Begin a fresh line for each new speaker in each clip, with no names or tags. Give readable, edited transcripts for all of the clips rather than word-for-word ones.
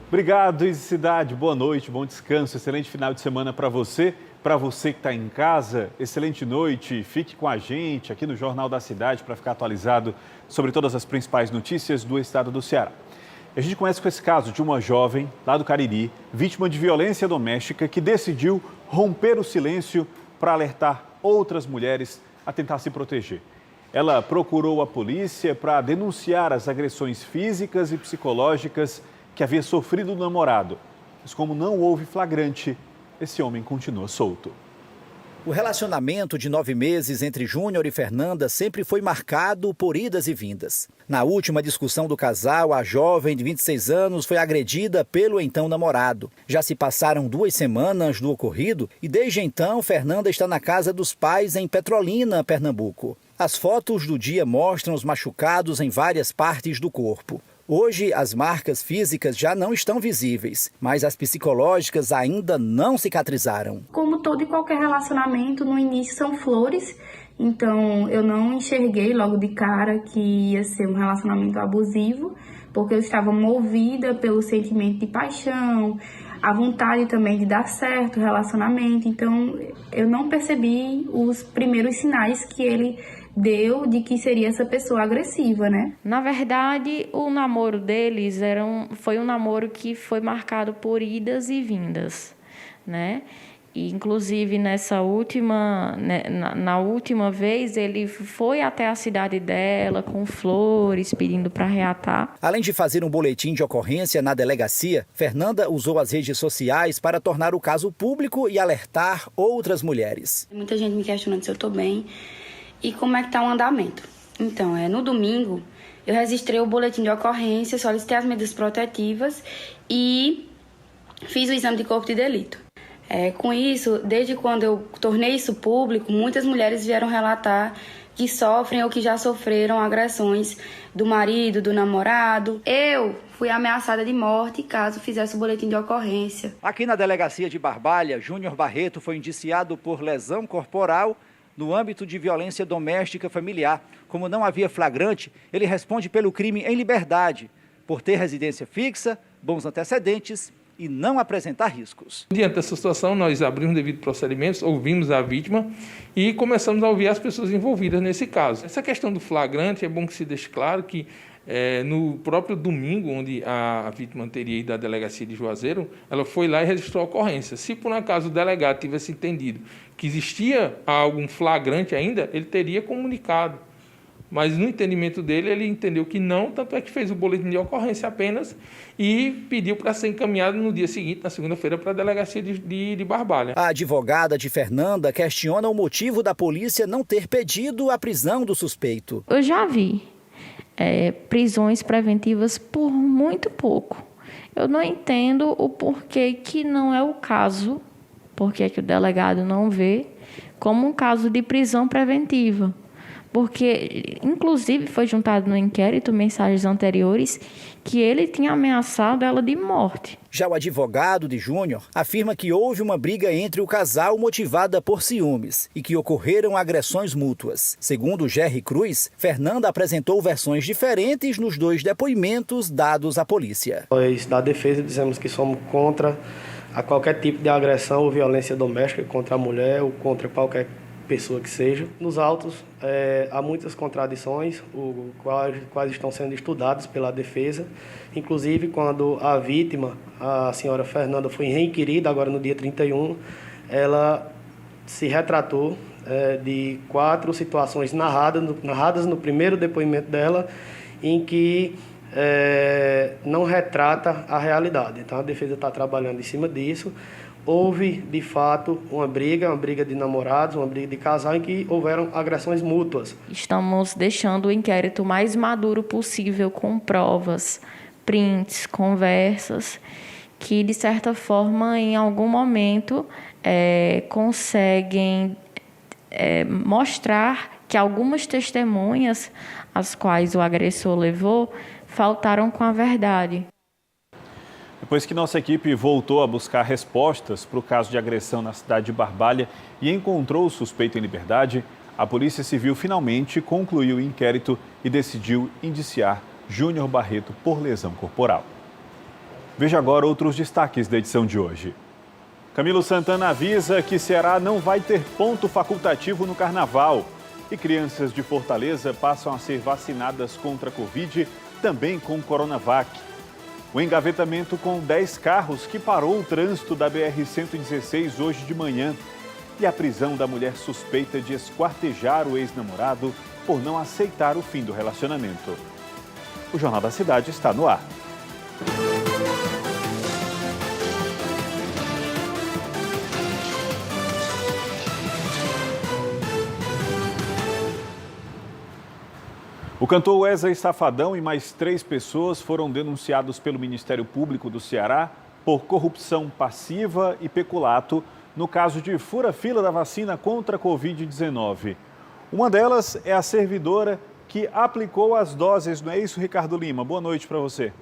Obrigado, Izzy Cidade. Boa noite, bom descanso, excelente final de semana para você. Para você que está em casa, excelente noite. Fique com a gente aqui no Jornal da Cidade para ficar atualizado sobre todas as principais notícias do estado do Ceará. A gente começa com esse caso de uma jovem lá do Cariri, vítima de violência doméstica, que decidiu romper o silêncio para alertar outras mulheres a tentar se proteger. Ela procurou a polícia para denunciar as agressões físicas e psicológicas que havia sofrido do namorado. Mas como não houve flagrante, esse homem continua solto.
O relacionamento de 9 meses entre Júnior e Fernanda sempre foi marcado por idas e vindas. Na última discussão do casal, a jovem de 26 anos foi agredida pelo então namorado. Já se passaram 2 semanas do ocorrido e desde então Fernanda está na casa dos pais em Petrolina, Pernambuco. As fotos do dia mostram os machucados em várias partes do corpo. Hoje, as marcas físicas já não estão visíveis, mas as psicológicas ainda não cicatrizaram.
Como todo e qualquer relacionamento, no início são flores, então eu não enxerguei logo de cara que ia ser um relacionamento abusivo, porque eu estava movida pelo sentimento de paixão, a vontade também de dar certo o relacionamento, então eu não percebi os primeiros sinais que ele deu de que seria essa pessoa agressiva, né?
Na verdade, o namoro deles foi um namoro que foi marcado por idas e vindas, né? E, inclusive, na última vez, ele foi até a cidade dela com flores, pedindo para reatar.
Além de fazer um boletim de ocorrência na delegacia, Fernanda usou as redes sociais para tornar o caso público e alertar outras mulheres.
Muita gente me questionando se eu estou bem e como é que está o andamento. Então, no domingo, eu registrei o boletim de ocorrência, solicitei as medidas protetivas e fiz o exame de corpo de delito. Com isso, desde quando eu tornei isso público, muitas mulheres vieram relatar que sofrem ou que já sofreram agressões do marido, do namorado. Eu fui ameaçada de morte caso fizesse o boletim de ocorrência.
Aqui na delegacia de Barbalha, Júnior Barreto foi indiciado por lesão corporal no âmbito de violência doméstica familiar. Como não havia flagrante, ele responde pelo crime em liberdade, por ter residência fixa, bons antecedentes e não apresentar riscos.
Diante dessa situação, nós abrimos devido procedimentos, ouvimos a vítima e começamos a ouvir as pessoas envolvidas nesse caso. Essa questão do flagrante, é bom que se deixe claro que no próprio domingo, onde a vítima teria ido à delegacia de Juazeiro, ela foi lá e registrou a ocorrência. Se por um acaso o delegado tivesse entendido que existia algum flagrante ainda, ele teria comunicado. Mas no entendimento dele, ele entendeu que não, tanto é que fez o boletim de ocorrência apenas e pediu para ser encaminhado no dia seguinte, na segunda-feira, para a delegacia de Barbalha.
A advogada de Fernanda questiona o motivo da polícia não ter pedido a prisão do suspeito.
Eu já vi prisões preventivas por muito pouco. Eu não entendo o porquê que não é o caso, porque que o delegado não vê como um caso de prisão preventiva. Porque, inclusive, foi juntado no inquérito mensagens anteriores que ele tinha ameaçado ela de morte.
Já o advogado de Júnior afirma que houve uma briga entre o casal motivada por ciúmes e que ocorreram agressões mútuas. Segundo Jerry Cruz, Fernanda apresentou versões diferentes nos 2 depoimentos dados à polícia.
Nós, da defesa, dizemos que somos contra a qualquer tipo de agressão ou violência doméstica contra a mulher ou contra qualquer pessoa que seja. Nos autos, há muitas contradições, quais estão sendo estudadas pela defesa. Inclusive, quando a vítima, a senhora Fernanda, foi reinquirida, agora no dia 31, ela se retratou de 4 situações narradas no primeiro depoimento dela, em que não retrata a realidade. Então, a defesa está trabalhando em cima disso. Houve, de fato, uma briga de namorados, uma briga de casal em que houveram agressões mútuas.
Estamos deixando o inquérito mais maduro possível, com provas, prints, conversas, que, de certa forma, em algum momento, conseguem mostrar que algumas testemunhas, as quais o agressor levou, faltaram com a verdade.
Depois que nossa equipe voltou a buscar respostas para o caso de agressão na cidade de Barbalha e encontrou o suspeito em liberdade, a Polícia Civil finalmente concluiu o inquérito e decidiu indiciar Júnior Barreto por lesão corporal. Veja agora outros destaques da edição de hoje. Camilo Santana avisa que Ceará não vai ter ponto facultativo no Carnaval. E crianças de Fortaleza passam a ser vacinadas contra a Covid, também com Coronavac. O engavetamento com 10 carros que parou o trânsito da BR-116 hoje de manhã. E a prisão da mulher suspeita de esquartejar o ex-namorado por não aceitar o fim do relacionamento. O Jornal da Cidade está no ar. O cantor Wesley Safadão e mais 3 pessoas foram denunciados pelo Ministério Público do Ceará por corrupção passiva e peculato no caso de fura-fila da vacina contra a Covid-19. Uma delas é a servidora que aplicou as doses, não é isso, Ricardo Lima? Boa noite para você.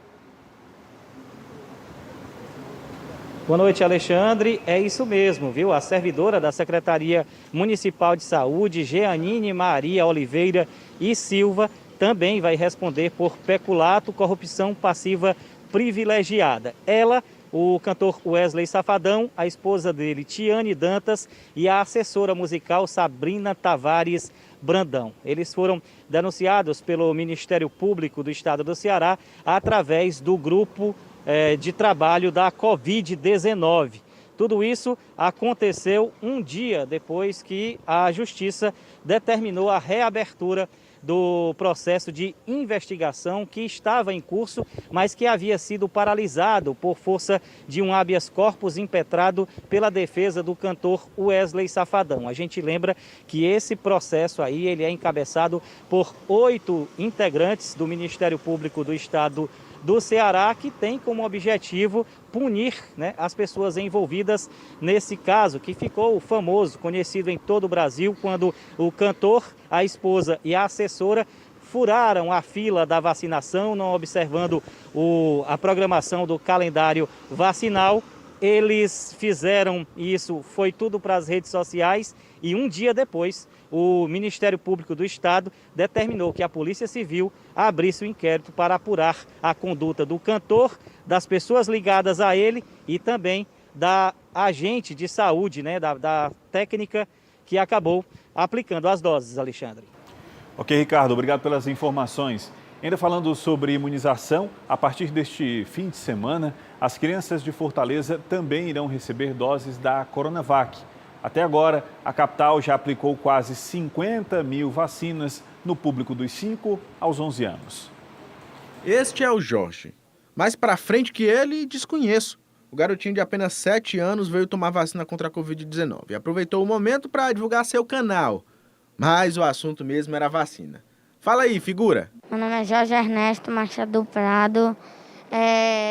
Boa noite, Alexandre. É isso mesmo, viu? A servidora da Secretaria Municipal de Saúde, Jeanine Maria Oliveira e Silva, também vai responder por peculato, corrupção passiva privilegiada. Ela, o cantor Wesley Safadão, a esposa dele, Tiane Dantas, e a assessora musical Sabrina Tavares Brandão. Eles foram denunciados pelo Ministério Público do Estado do Ceará através do grupo de trabalho da Covid-19. Tudo isso aconteceu um dia depois que a Justiça determinou a reabertura do processo de investigação que estava em curso, mas que havia sido paralisado por força de um habeas corpus impetrado pela defesa do cantor Wesley Safadão. A gente lembra que esse processo aí ele é encabeçado por 8 integrantes do Ministério Público do Estado do Ceará, que tem como objetivo punir, as pessoas envolvidas nesse caso, que ficou famoso, conhecido em todo o Brasil, quando o cantor, a esposa e a assessora furaram a fila da vacinação, não observando a programação do calendário vacinal. Eles fizeram isso, foi tudo para as redes sociais, e um dia depois o Ministério Público do Estado determinou que a Polícia Civil abrisse o inquérito para apurar a conduta do cantor, das pessoas ligadas a ele e também da agente de saúde, da técnica que acabou aplicando as doses, Alexandre.
Ok, Ricardo, obrigado pelas informações. Ainda falando sobre imunização, a partir deste fim de semana, as crianças de Fortaleza também irão receber doses da Coronavac. Até agora, a capital já aplicou quase 50 mil vacinas no público dos 5 aos 11 anos.
Este é o Jorge. Mais para frente que ele, desconheço. O garotinho de apenas 7 anos veio tomar vacina contra a Covid-19 e aproveitou o momento para divulgar seu canal. Mas o assunto mesmo era a vacina. Fala aí, figura.
Meu nome é Jorge Ernesto Machado Prado.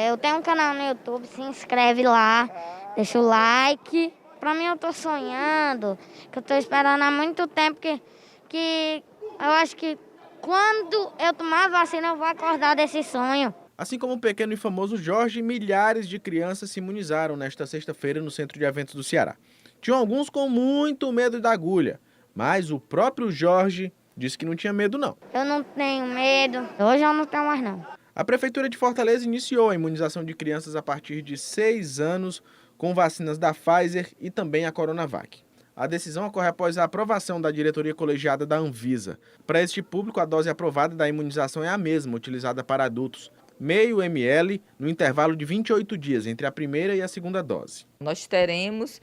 Eu tenho um canal no YouTube, se inscreve lá, deixa o like. Pra mim eu tô sonhando, que eu tô esperando há muito tempo que eu acho que quando eu tomar a vacina eu vou acordar desse sonho.
Assim como o pequeno e famoso Jorge, milhares de crianças se imunizaram nesta sexta-feira no Centro de Eventos do Ceará. Tinham alguns com muito medo da agulha, mas o próprio Jorge disse que não tinha medo não.
Eu não tenho medo, hoje eu não tenho mais não.
A Prefeitura de Fortaleza iniciou a imunização de crianças a partir de 6 anos com vacinas da Pfizer e também a Coronavac. A decisão ocorre após a aprovação da diretoria colegiada da Anvisa. Para este público, a dose aprovada da imunização é a mesma, utilizada para adultos, 0,5 ml no intervalo de 28 dias entre a primeira e a segunda dose.
Nós teremos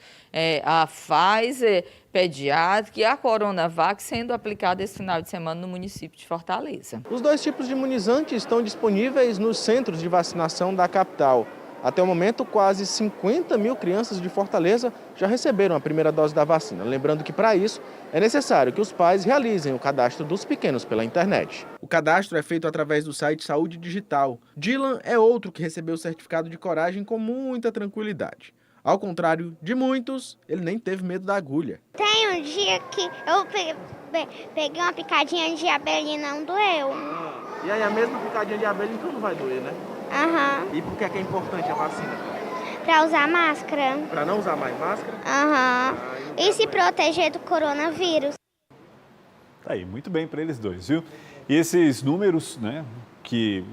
a Pfizer pediátrica e a Coronavac sendo aplicada esse final de semana no município de Fortaleza.
Os 2 tipos de imunizantes estão disponíveis nos centros de vacinação da capital. Até o momento, quase 50 mil crianças de Fortaleza já receberam a primeira dose da vacina. Lembrando que, para isso, é necessário que os pais realizem o cadastro dos pequenos pela internet. O cadastro é feito através do site Saúde Digital. Dylan é outro que recebeu o certificado de coragem com muita tranquilidade. Ao contrário de muitos, ele nem teve medo da agulha.
Tem um dia que eu peguei uma picadinha de abelha e não doeu.
E aí a mesma picadinha de abelha então não vai doer, né?
Aham.
E por que é importante a vacina?
Pra usar máscara.
Pra não usar mais máscara?
Aham. E se proteger do coronavírus.
Tá aí, muito bem para eles dois, viu? E esses números, que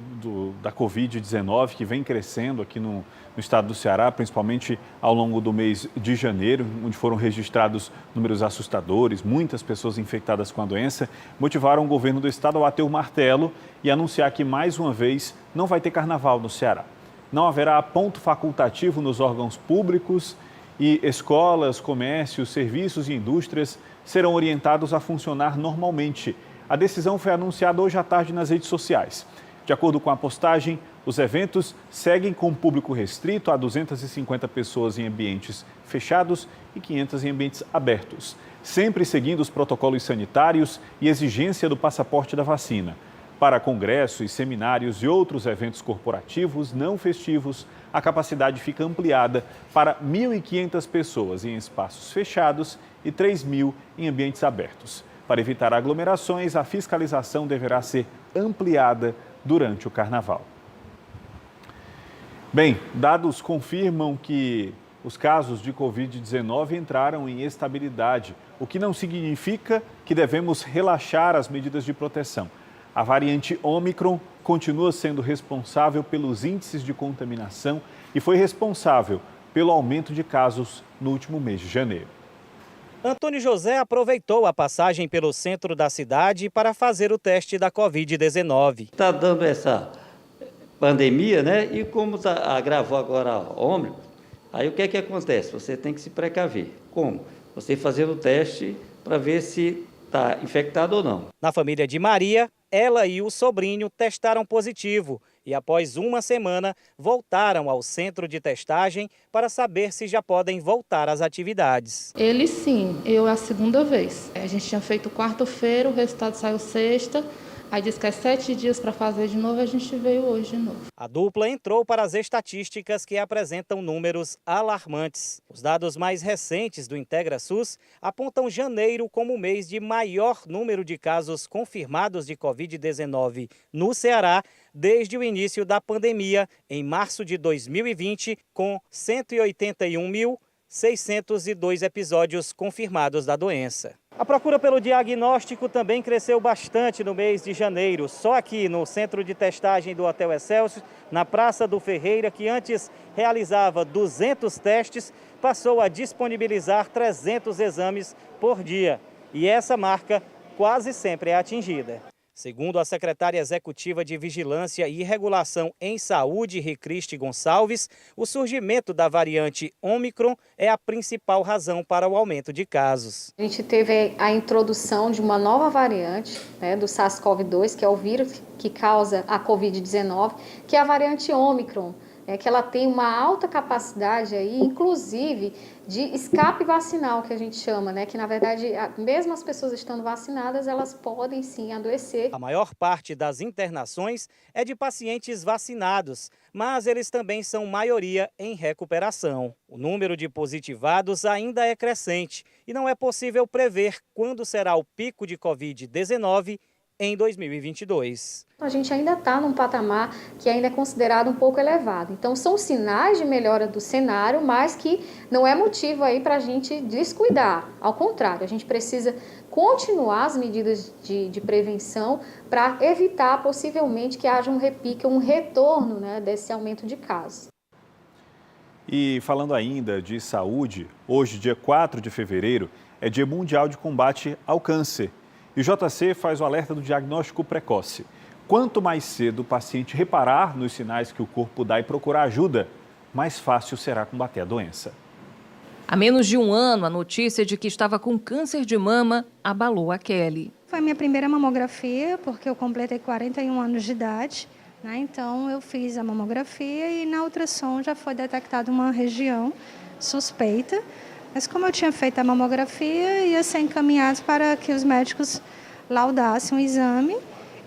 da Covid-19, que vem crescendo aqui no estado do Ceará, principalmente ao longo do mês de janeiro, onde foram registrados números assustadores, muitas pessoas infectadas com a doença, motivaram o governo do estado a bater o martelo e anunciar que, mais uma vez, não vai ter carnaval no Ceará. Não haverá ponto facultativo nos órgãos públicos e escolas, comércios, serviços e indústrias serão orientados a funcionar normalmente. A decisão foi anunciada hoje à tarde nas redes sociais. De acordo com a postagem, os eventos seguem com público restrito a 250 pessoas em ambientes fechados e 500 em ambientes abertos, sempre seguindo os protocolos sanitários e exigência do passaporte da vacina. Para congressos, seminários e outros eventos corporativos não festivos, a capacidade fica ampliada para 1.500 pessoas em espaços fechados e 3.000 em ambientes abertos. Para evitar aglomerações, a fiscalização deverá ser ampliada durante o carnaval. Bem, dados confirmam que os casos de Covid-19 entraram em estabilidade, o que não significa que devemos relaxar as medidas de proteção. A variante Ômicron continua sendo responsável pelos índices de contaminação e foi responsável pelo aumento de casos no último mês de janeiro.
Antônio José aproveitou a passagem pelo centro da cidade para fazer o teste da Covid-19.
Está dando essa pandemia, né? E como agravou agora a Ômicron, aí o que é que acontece? Você tem que se precaver. Como? Você fazendo o teste para ver se está infectado ou não.
Na família de Maria, ela e o sobrinho testaram positivo e após uma semana voltaram ao centro de testagem para saber se já podem voltar às atividades.
Ele sim, eu a segunda vez. A gente tinha feito quarta-feira, o resultado saiu sexta, aí disse que é 7 dias para fazer de novo, a gente veio hoje de novo.
A dupla entrou para as estatísticas que apresentam números alarmantes. Os dados mais recentes do IntegraSUS apontam janeiro como o mês de maior número de casos confirmados de Covid-19 no Ceará desde o início da pandemia, em março de 2020, com 181.602 episódios confirmados da doença. A procura pelo diagnóstico também cresceu bastante no mês de janeiro. Só aqui no centro de testagem do Hotel Excelsior, na Praça do Ferreira, que antes realizava 200 testes, passou a disponibilizar 300 exames por dia. E essa marca quase sempre é atingida. Segundo a secretária executiva de Vigilância e Regulação em Saúde, Ricriste Gonçalves, o surgimento da variante Ômicron é a principal razão para o aumento de casos.
A gente teve a introdução de uma nova variante, do SARS-CoV-2, que é o vírus que causa a Covid-19, que é a variante Ômicron. Que ela tem uma alta capacidade aí, inclusive de escape vacinal, que a gente chama, que na verdade, mesmo as pessoas estando vacinadas, elas podem sim adoecer.
A maior parte das internações é de pacientes vacinados, mas eles também são maioria em recuperação. O número de positivados ainda é crescente e não é possível prever quando será o pico de Covid-19 em 2022.
A gente ainda está num patamar que ainda é considerado um pouco elevado. Então, são sinais de melhora do cenário, mas que não é motivo aí para a gente descuidar. Ao contrário, a gente precisa continuar as medidas de prevenção para evitar possivelmente que haja um repique, um retorno desse aumento de casos.
E falando ainda de saúde, hoje, dia 4 de fevereiro, é Dia Mundial de Combate ao Câncer. E o JC faz o alerta do diagnóstico precoce. Quanto mais cedo o paciente reparar nos sinais que o corpo dá e procurar ajuda, mais fácil será combater a doença.
Há menos de um ano, a notícia de que estava com câncer de mama abalou a Kelly.
Foi a minha primeira mamografia, porque eu completei 41 anos de idade. Então, eu fiz a mamografia e na ultrassom já foi detectada uma região suspeita. Mas como eu tinha feito a mamografia, ia ser encaminhado para que os médicos laudassem o exame.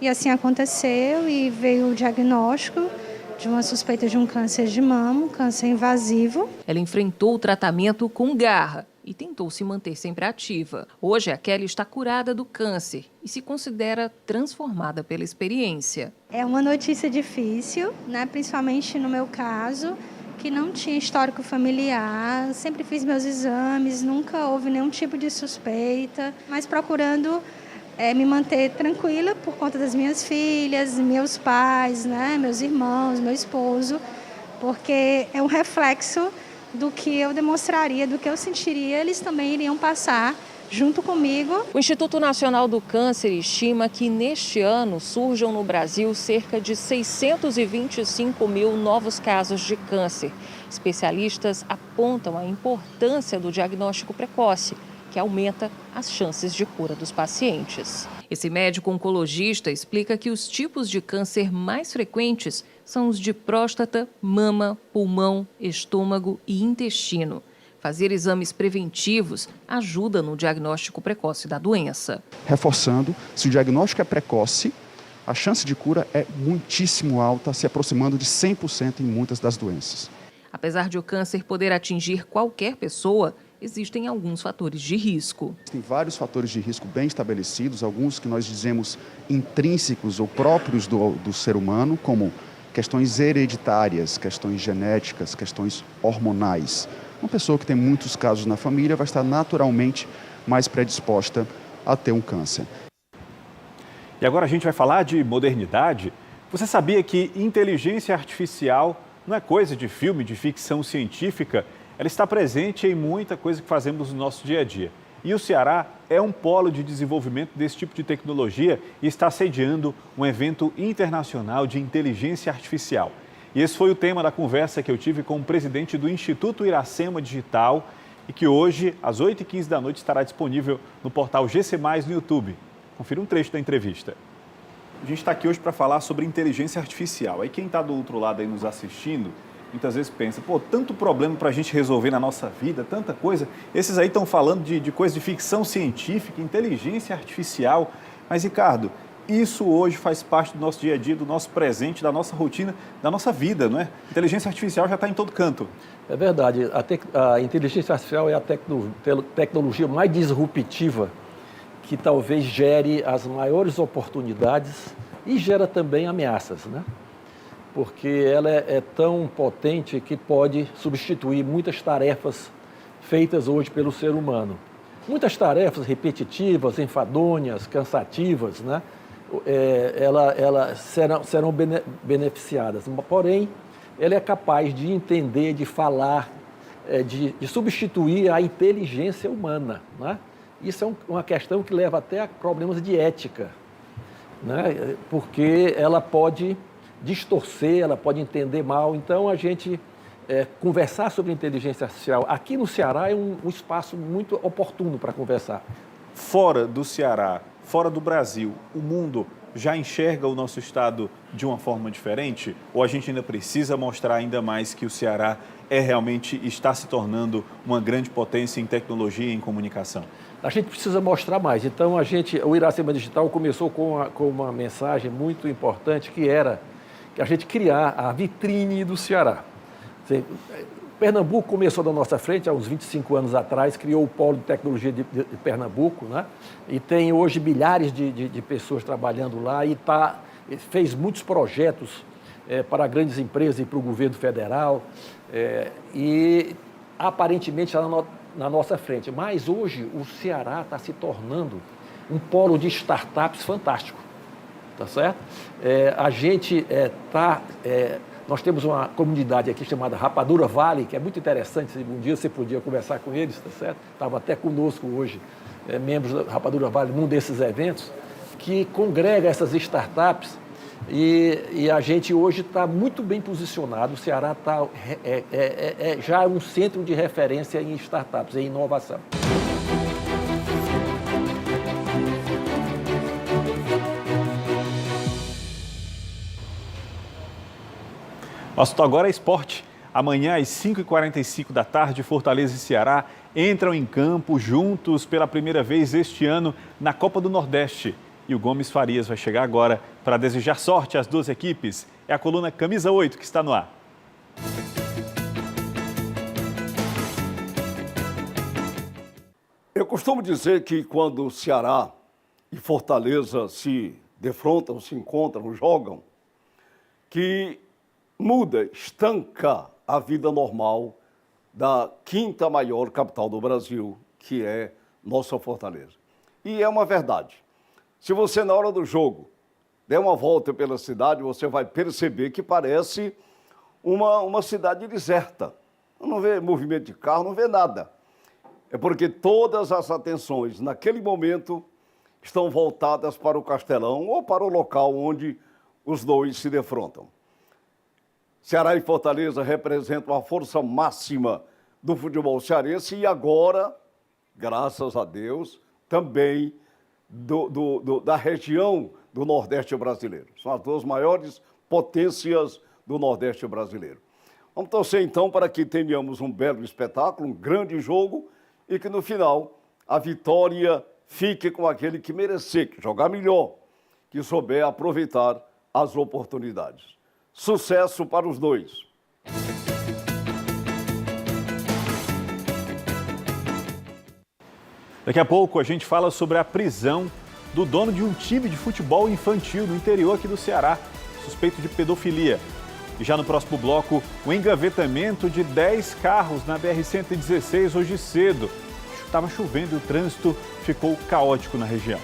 E assim aconteceu e veio o diagnóstico de uma suspeita de um câncer de mama, um câncer invasivo.
Ela enfrentou o tratamento com garra e tentou se manter sempre ativa. Hoje, a Kelly está curada do câncer e se considera transformada pela experiência.
É uma notícia difícil, principalmente no meu caso, que não tinha histórico familiar, sempre fiz meus exames, nunca houve nenhum tipo de suspeita, mas procurando me manter tranquila por conta das minhas filhas, meus pais, né, meus irmãos, meu esposo, porque é um reflexo do que eu demonstraria, do que eu sentiria, eles também iriam passar junto comigo.
O Instituto Nacional do Câncer estima que neste ano surjam no Brasil cerca de 625 mil novos casos de câncer. Especialistas apontam a importância do diagnóstico precoce, que aumenta as chances de cura dos pacientes. Esse médico oncologista explica que os tipos de câncer mais frequentes são os de próstata, mama, pulmão, estômago e intestino. Fazer exames preventivos ajuda no diagnóstico precoce da doença.
Reforçando, se o diagnóstico é precoce, a chance de cura é muitíssimo alta, se aproximando de 100% em muitas das doenças.
Apesar de o câncer poder atingir qualquer pessoa, existem alguns fatores de risco.
Tem vários fatores de risco bem estabelecidos, alguns que nós dizemos intrínsecos ou próprios do ser humano, como questões hereditárias, questões genéticas, questões hormonais. Uma pessoa que tem muitos casos na família vai estar naturalmente mais predisposta a ter um câncer.
E agora a gente vai falar de modernidade. Você sabia que inteligência artificial não é coisa de filme, de ficção científica? Ela está presente em muita coisa que fazemos no nosso dia a dia. E o Ceará é um polo de desenvolvimento desse tipo de tecnologia e está sediando um evento internacional de inteligência artificial. E esse foi o tema da conversa que eu tive com o presidente do Instituto Iracema Digital e que hoje, às 8h15 da noite, estará disponível no portal GC+, no YouTube. Confira um trecho da entrevista. A gente está aqui hoje para falar sobre inteligência artificial. Aí quem está do outro lado aí nos assistindo, muitas vezes pensa, tanto problema para a gente resolver na nossa vida, tanta coisa. Esses aí estão falando de coisa de ficção científica, inteligência artificial. Mas, Ricardo, isso hoje faz parte do nosso dia a dia, do nosso presente, da nossa rotina, da nossa vida, não é? Inteligência artificial já está em todo canto.
É verdade. A inteligência artificial é a tecnologia mais disruptiva que talvez gere as maiores oportunidades e gera também ameaças, né? Porque ela é tão potente que pode substituir muitas tarefas feitas hoje pelo ser humano. Muitas tarefas repetitivas, enfadonhas, cansativas, né? Elas serão beneficiadas. Porém, ela é capaz de entender, de falar, de substituir a inteligência humana, né? Isso é uma questão que leva até a problemas de ética, né? Porque ela pode distorcer, ela pode entender mal. Então, a gente conversar sobre inteligência artificial aqui no Ceará é um espaço muito oportuno para conversar.
Fora do Ceará, fora do Brasil, o mundo já enxerga o nosso estado de uma forma diferente? Ou a gente ainda precisa mostrar ainda mais que o Ceará realmente está se tornando uma grande potência em tecnologia e em comunicação?
A gente precisa mostrar mais. Então, o Iracema Digital começou com uma mensagem muito importante, que era que a gente criar a vitrine do Ceará. Pernambuco começou da nossa frente há uns 25 anos atrás, criou o Polo de Tecnologia de Pernambuco, né? E tem hoje milhares de pessoas trabalhando lá e fez muitos projetos para grandes empresas e para o governo federal e aparentemente está na nossa frente. Mas hoje o Ceará está se tornando um polo de startups fantástico, tá certo? A gente nós temos uma comunidade aqui chamada Rapadura Vale, que é muito interessante. Um dia você podia conversar com eles, tá certo? Estava até conosco hoje, membros da Rapadura Vale, num desses eventos, que congrega essas startups e a gente hoje está muito bem posicionado. O Ceará já é um centro de referência em startups, em inovação.
O assunto agora é esporte. Amanhã, às 5h45 da tarde, Fortaleza e Ceará entram em campo juntos pela primeira vez este ano na Copa do Nordeste. E o Gomes Farias vai chegar agora para desejar sorte às duas equipes. É a coluna Camisa 8 que está no ar.
Eu costumo dizer que quando Ceará e Fortaleza se defrontam, se encontram, jogam, que muda, estanca a vida normal da quinta maior capital do Brasil, que é nossa Fortaleza. E é uma verdade. Se você, na hora do jogo, der uma volta pela cidade, você vai perceber que parece uma cidade deserta. Não vê movimento de carro, não vê nada. É porque todas as atenções, naquele momento, estão voltadas para o Castelão ou para o local onde os dois se defrontam. Ceará e Fortaleza representam a força máxima do futebol cearense e agora, graças a Deus, também da região do Nordeste brasileiro. São as duas maiores potências do Nordeste brasileiro. Vamos torcer então para que tenhamos um belo espetáculo, um grande jogo e que no final a vitória fique com aquele que merecer, que jogar melhor, que souber aproveitar as oportunidades. Sucesso para os dois.
Daqui a pouco a gente fala sobre a prisão do dono de um time de futebol infantil no interior aqui do Ceará, suspeito de pedofilia. E já no próximo bloco, o engavetamento de 10 carros na BR-116 hoje cedo. Estava chovendo e o trânsito ficou caótico na região.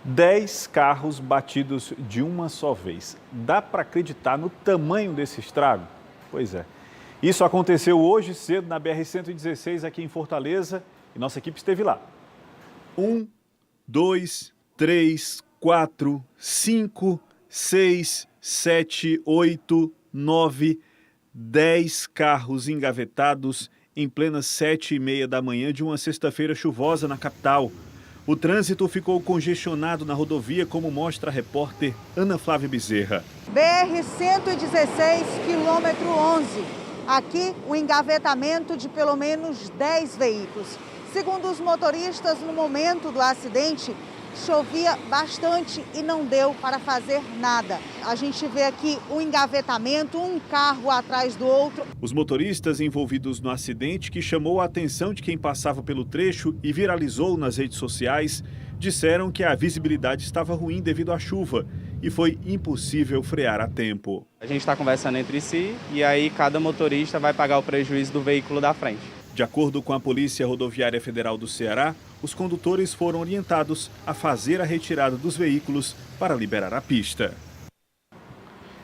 Dez carros batidos de uma só vez. Dá para acreditar no tamanho desse estrago? Pois é. Isso aconteceu hoje cedo na BR-116 aqui em Fortaleza e nossa equipe esteve lá. 1, 2, 3, 4, 5, 6, 7, 8, 9, 10 carros engavetados em plenas 7h30 da manhã de uma sexta-feira chuvosa na capital. O trânsito ficou congestionado na rodovia, como mostra a repórter Ana Flávia Bezerra.
BR-116, quilômetro 11. Aqui, o engavetamento de pelo menos 10 veículos. Segundo os motoristas, no momento do acidente, chovia bastante e não deu para fazer nada. A gente vê aqui um engavetamento, um carro atrás do outro.
Os motoristas envolvidos no acidente, que chamou a atenção de quem passava pelo trecho e viralizou nas redes sociais, disseram que a visibilidade estava ruim devido à chuva e foi impossível frear a tempo.
A gente está conversando entre si e aí cada motorista vai pagar o prejuízo do veículo da frente.
De acordo com a Polícia Rodoviária Federal do Ceará, os condutores foram orientados a fazer a retirada dos veículos para liberar a pista.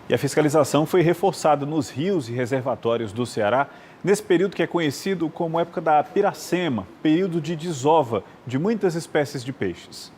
E a fiscalização foi reforçada nos rios e reservatórios do Ceará nesse período que é conhecido como época da piracema, período de desova de muitas espécies de peixes.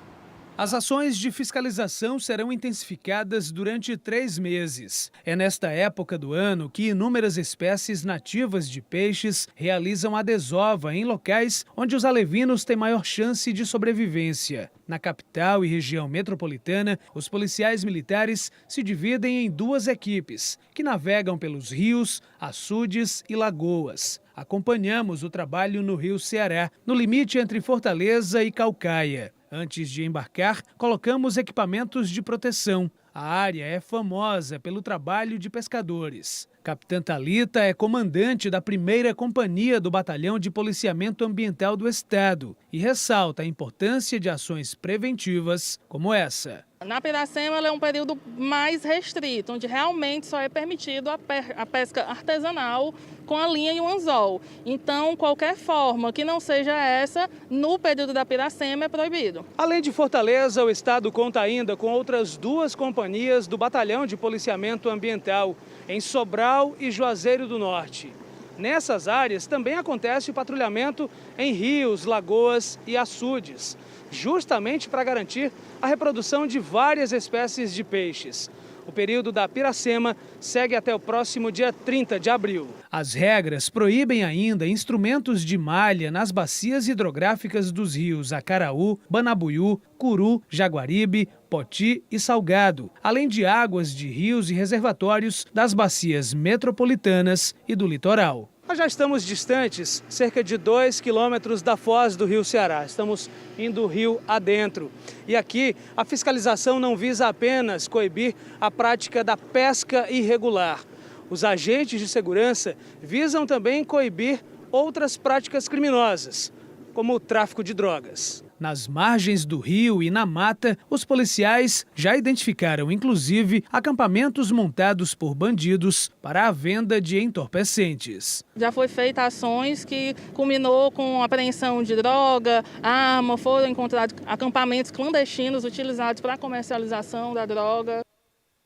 As ações de fiscalização serão intensificadas durante 3 meses. É nesta época do ano que inúmeras espécies nativas de peixes realizam a desova em locais onde os alevinos têm maior chance de sobrevivência. Na capital e região metropolitana, os policiais militares se dividem em 2 equipes, que navegam pelos rios, açudes e lagoas. Acompanhamos o trabalho no Rio Ceará, no limite entre Fortaleza e Caucaia. Antes de embarcar, colocamos equipamentos de proteção. A área é famosa pelo trabalho de pescadores. Capitã Thalita é comandante da 1ª Companhia do Batalhão de Policiamento Ambiental do Estado e ressalta a importância de ações preventivas como essa.
Na piracema, ela é um período mais restrito, onde realmente só é permitido a pesca artesanal com a linha e o anzol. Então, qualquer forma que não seja essa, no período da piracema, é proibido.
Além de Fortaleza, o estado conta ainda com outras 2 companhias do Batalhão de Policiamento Ambiental, em Sobral e Juazeiro do Norte. Nessas áreas também acontece o patrulhamento em rios, lagoas e açudes, justamente para garantir a reprodução de várias espécies de peixes. O período da piracema segue até o próximo dia 30 de abril. As regras proíbem ainda instrumentos de malha nas bacias hidrográficas dos rios Acaraú, Banabuiú, Curu, Jaguaribe, Poti e Salgado, além de águas de rios e reservatórios das bacias metropolitanas e do litoral. Nós já estamos distantes, cerca de 2 quilômetros da foz do Rio Ceará. Estamos indo rio adentro. E aqui a fiscalização não visa apenas coibir a prática da pesca irregular. Os agentes de segurança visam também coibir outras práticas criminosas, como o tráfico de drogas. Nas margens do rio e na mata, os policiais já identificaram, inclusive, acampamentos montados por bandidos para a venda de entorpecentes.
Já foi feita ações que culminou com a apreensão de droga, arma, foram encontrados acampamentos clandestinos utilizados para a comercialização da droga.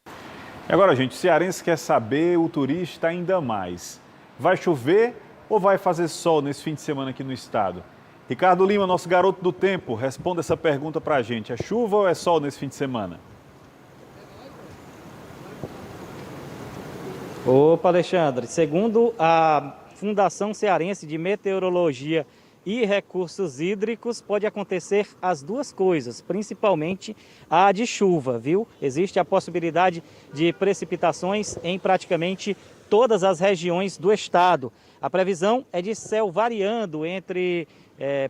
E agora, gente, o cearense quer saber, o turista ainda mais. Vai chover ou vai fazer sol nesse fim de semana aqui no estado? Ricardo Lima, nosso garoto do tempo, responda essa pergunta para a gente. É chuva ou é sol nesse fim de semana?
Opa, Alexandre. Segundo a Fundação Cearense de Meteorologia e Recursos Hídricos, pode acontecer as 2 coisas, principalmente a de chuva, viu? Existe a possibilidade de precipitações em praticamente todas as regiões do estado. A previsão é de céu variando entre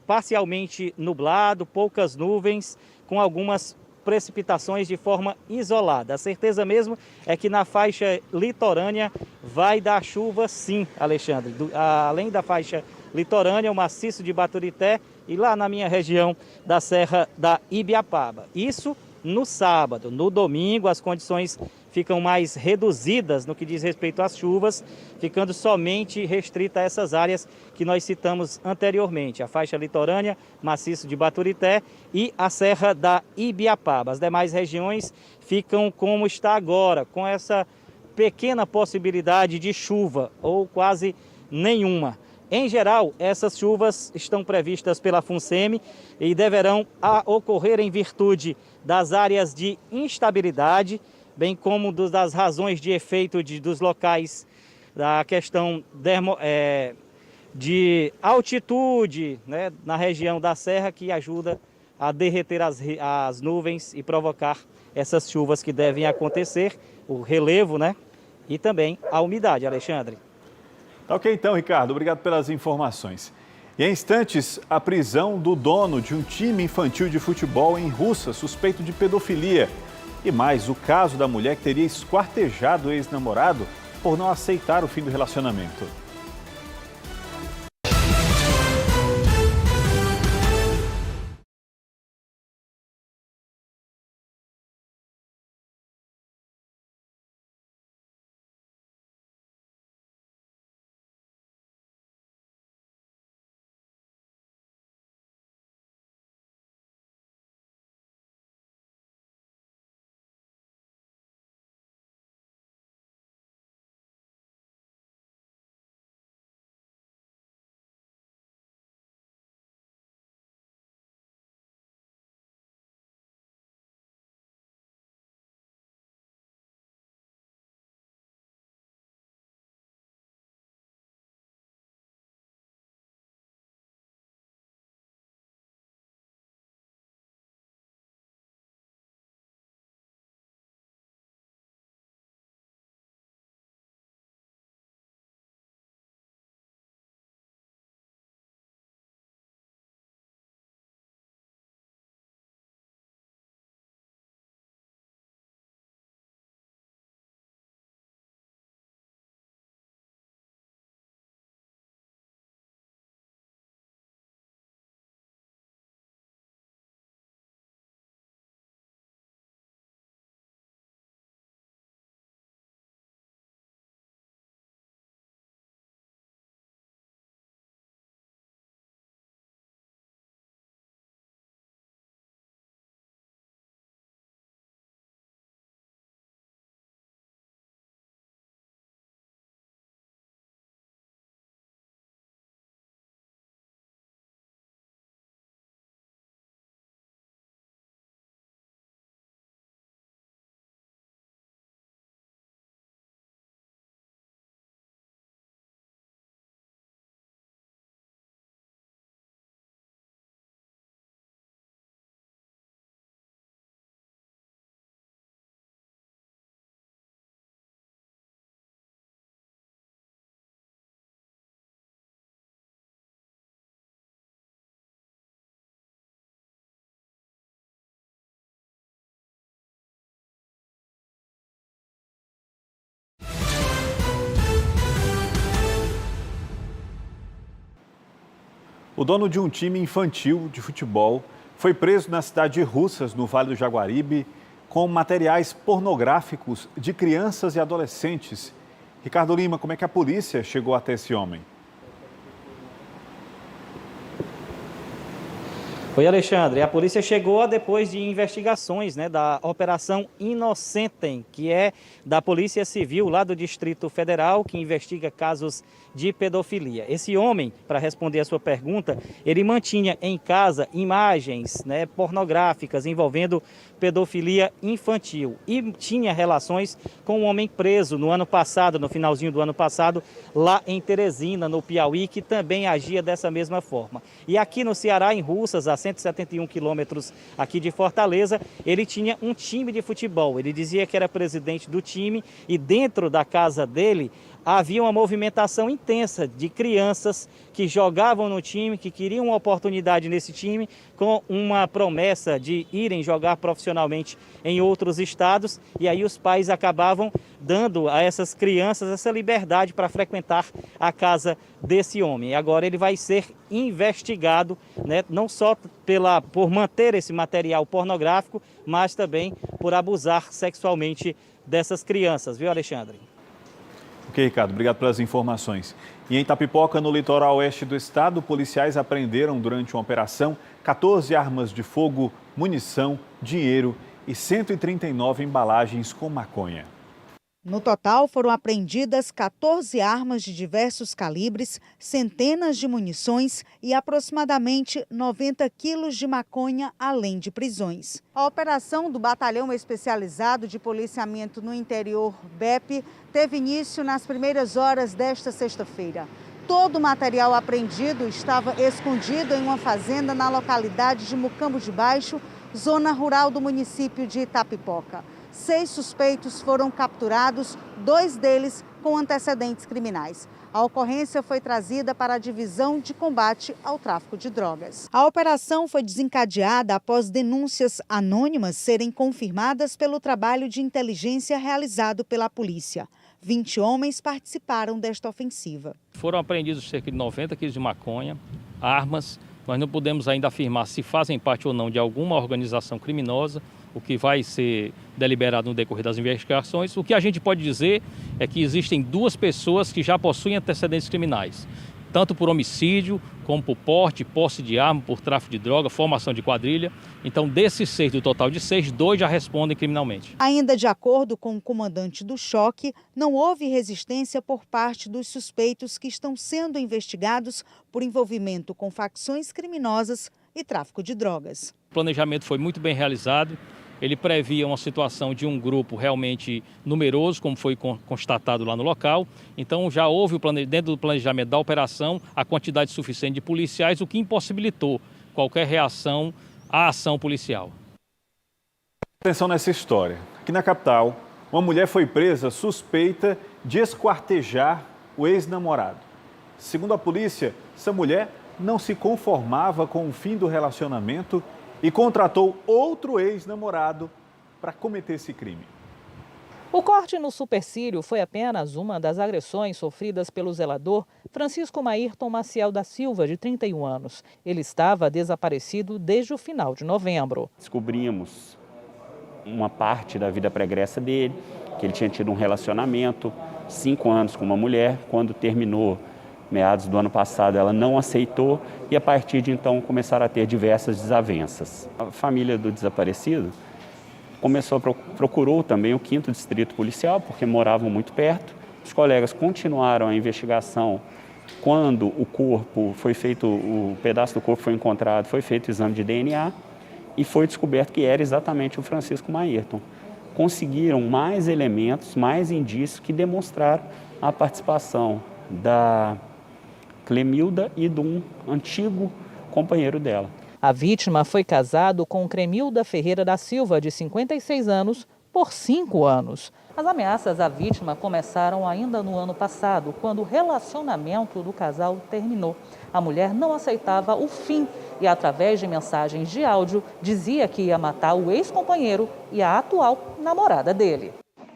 parcialmente nublado, poucas nuvens, com algumas precipitações de forma isolada. A certeza mesmo é que na faixa litorânea vai dar chuva sim, Alexandre. Além da faixa litorânea, o maciço de Baturité e lá na minha região da Serra da Ibiapaba. Isso no sábado. No domingo, as condições ficam mais reduzidas no que diz respeito às chuvas, ficando somente restrita a essas áreas que nós citamos anteriormente, a faixa litorânea, maciço de Baturité e a Serra da Ibiapaba. As demais regiões ficam como está agora, com essa pequena possibilidade de chuva ou quase nenhuma. Em geral, essas chuvas estão previstas pela FUNSEMI e deverão ocorrer em virtude das áreas de instabilidade, bem como das razões de efeito dos locais, da questão de altitude, né, na região da serra, que ajuda a derreter as nuvens e provocar essas chuvas que devem acontecer, o relevo, né, e também a umidade, Alexandre.
Tá ok então, Ricardo. Obrigado pelas informações. E em instantes, a prisão do dono de um time infantil de futebol em Russas, suspeito de pedofilia. E mais, o caso da mulher que teria esquartejado o ex-namorado por não aceitar o fim do relacionamento. O dono de um time infantil de futebol foi preso na cidade de Russas, no Vale do Jaguaribe, com materiais pornográficos de crianças e adolescentes. Ricardo Lima, como é que a polícia chegou até esse homem?
Oi, Alexandre. A polícia chegou depois de investigações da Operação Inocentem, que é da Polícia Civil lá do Distrito Federal, que investiga casos de pedofilia. Esse homem, para responder a sua pergunta, ele mantinha em casa imagens pornográficas envolvendo pedofilia infantil e tinha relações com um homem preso no ano passado, no finalzinho do ano passado, lá em Teresina, no Piauí, que também agia dessa mesma forma. E aqui no Ceará, em Russas, a 171 quilômetros aqui de Fortaleza, ele tinha um time de futebol. Ele dizia que era presidente do time e dentro da casa dele havia uma movimentação intensa de crianças que jogavam no time, que queriam uma oportunidade nesse time, com uma promessa de irem jogar profissionalmente em outros estados, e aí os pais acabavam dando a essas crianças essa liberdade para frequentar a casa desse homem. E agora ele vai ser investigado, não só por manter esse material pornográfico, mas também por abusar sexualmente dessas crianças, viu, Alexandre?
Ok, Ricardo, obrigado pelas informações. E em Itapipoca, no litoral oeste do estado, policiais apreenderam durante uma operação 14 armas de fogo, munição, dinheiro e 139 embalagens com maconha.
No total, foram apreendidas 14 armas de diversos calibres, centenas de munições e aproximadamente 90 quilos de maconha, além de prisões. A operação do Batalhão Especializado de Policiamento no Interior, BEP, teve início nas primeiras horas desta sexta-feira. Todo o material apreendido estava escondido em uma fazenda na localidade de Mucambo de Baixo, zona rural do município de Itapipoca. 6 suspeitos foram capturados, 2 deles com antecedentes criminais. A ocorrência foi trazida para a Divisão de Combate ao Tráfico de Drogas. A operação foi desencadeada após denúncias anônimas serem confirmadas pelo trabalho de inteligência realizado pela polícia. 20 homens participaram desta ofensiva.
Foram apreendidos cerca de 90 quilos de maconha, armas. Nós não podemos ainda afirmar se fazem parte ou não de alguma organização criminosa, o que vai ser deliberado no decorrer das investigações. O que a gente pode dizer é que existem 2 pessoas que já possuem antecedentes criminais, tanto por homicídio, como por porte, posse de arma, por tráfico de droga, formação de quadrilha. Então, desses 6, do total de 6, 2 já respondem criminalmente.
Ainda de acordo com o comandante do choque, não houve resistência por parte dos suspeitos que estão sendo investigados por envolvimento com facções criminosas e tráfico de drogas.
O planejamento foi muito bem realizado. Ele previa uma situação de um grupo realmente numeroso, como foi constatado lá no local. Então já houve, dentro do planejamento da operação, a quantidade suficiente de policiais, o que impossibilitou qualquer reação à ação policial.
Atenção nessa história. Aqui na capital, uma mulher foi presa suspeita de esquartejar o ex-namorado. Segundo a polícia, essa mulher não se conformava com o fim do relacionamento e contratou outro ex-namorado para cometer esse crime.
O corte no supercílio foi apenas uma das agressões sofridas pelo zelador Francisco Maírton Maciel da Silva, de 31 anos. Ele estava desaparecido desde o final de novembro.
Descobrimos uma parte da vida pregressa dele, que ele tinha tido um relacionamento, 5 anos com uma mulher. Quando terminou, meados do ano passado, ela não aceitou e a partir de então começaram a ter diversas desavenças. A família do desaparecido procurou também o 5º Distrito Policial, porque moravam muito perto. Os colegas continuaram a investigação. Quando o corpo foi feito, o pedaço do corpo foi encontrado, foi feito o exame de DNA e foi descoberto que era exatamente o Francisco Maírton. Conseguiram mais elementos, mais indícios que demonstraram a participação da Clemilda e de um antigo companheiro dela.
A vítima foi casado com Cremilda Ferreira da Silva, de 56 anos, por 5 anos. As ameaças à vítima começaram ainda no ano passado, quando o relacionamento do casal terminou. A mulher não aceitava o fim e, através de mensagens de áudio, dizia que ia matar o ex-companheiro e a atual namorada dele.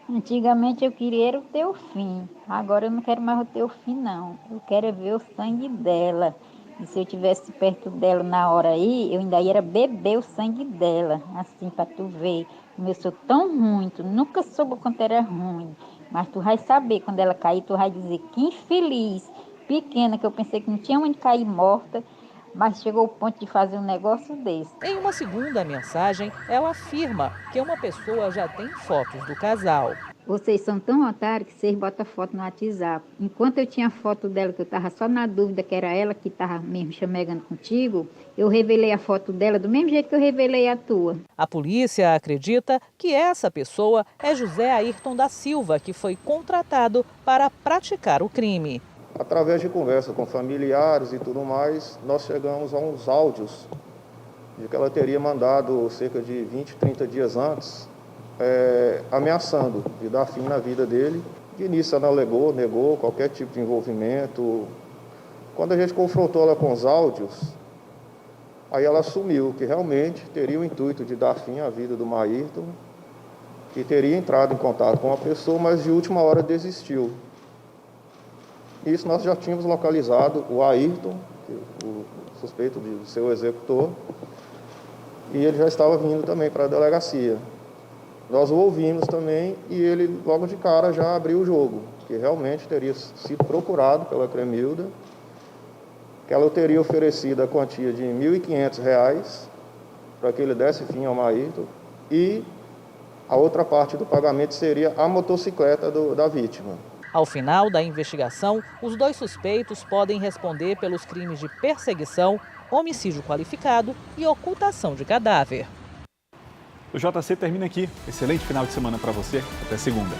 Antigamente eu queria o teu fim, agora eu não quero mais o teu fim não, eu quero ver o sangue dela. E se eu estivesse perto dela na hora aí, eu ainda ia beber o sangue dela, assim, para tu ver. Como eu sou tão ruim, tu nunca soube quanto era ruim, mas tu vai saber, quando ela cair, tu vai dizer que infeliz, pequena, que eu pensei que não tinha onde cair morta, mas chegou o ponto de fazer um negócio desse.
Em uma segunda mensagem, ela afirma que uma pessoa já tem fotos do casal.
Vocês são tão otários que vocês botam foto no WhatsApp. Enquanto eu tinha foto dela, que eu estava só na dúvida que era ela que estava mesmo chamegando contigo, eu revelei a foto dela do mesmo jeito que eu revelei a tua.
A polícia acredita que essa pessoa é José Ayrton da Silva, que foi contratado para praticar o crime.
Através de conversa com familiares e tudo mais, nós chegamos a uns áudios de que ela teria mandado cerca de 20, 30 dias antes, ameaçando de dar fim na vida dele. De início ela negou qualquer tipo de envolvimento. Quando a gente confrontou ela com os áudios, aí ela assumiu que realmente teria o intuito de dar fim à vida do Maírton, que teria entrado em contato com a pessoa, mas de última hora desistiu. Isso nós já tínhamos localizado o Ayrton, o suspeito de ser o executor, e ele já estava vindo também para a delegacia. Nós o ouvimos também e ele logo de cara já abriu o jogo, que realmente teria sido procurado pela Cremilda, que ela teria oferecido a quantia de R$ 1.500 para que ele desse fim ao Maírton, e a outra parte do pagamento seria a motocicleta da vítima.
Ao final da investigação, os 2 suspeitos podem responder pelos crimes de perseguição, homicídio qualificado e ocultação de cadáver.
O JC termina aqui. Excelente final de semana para você. Até segunda.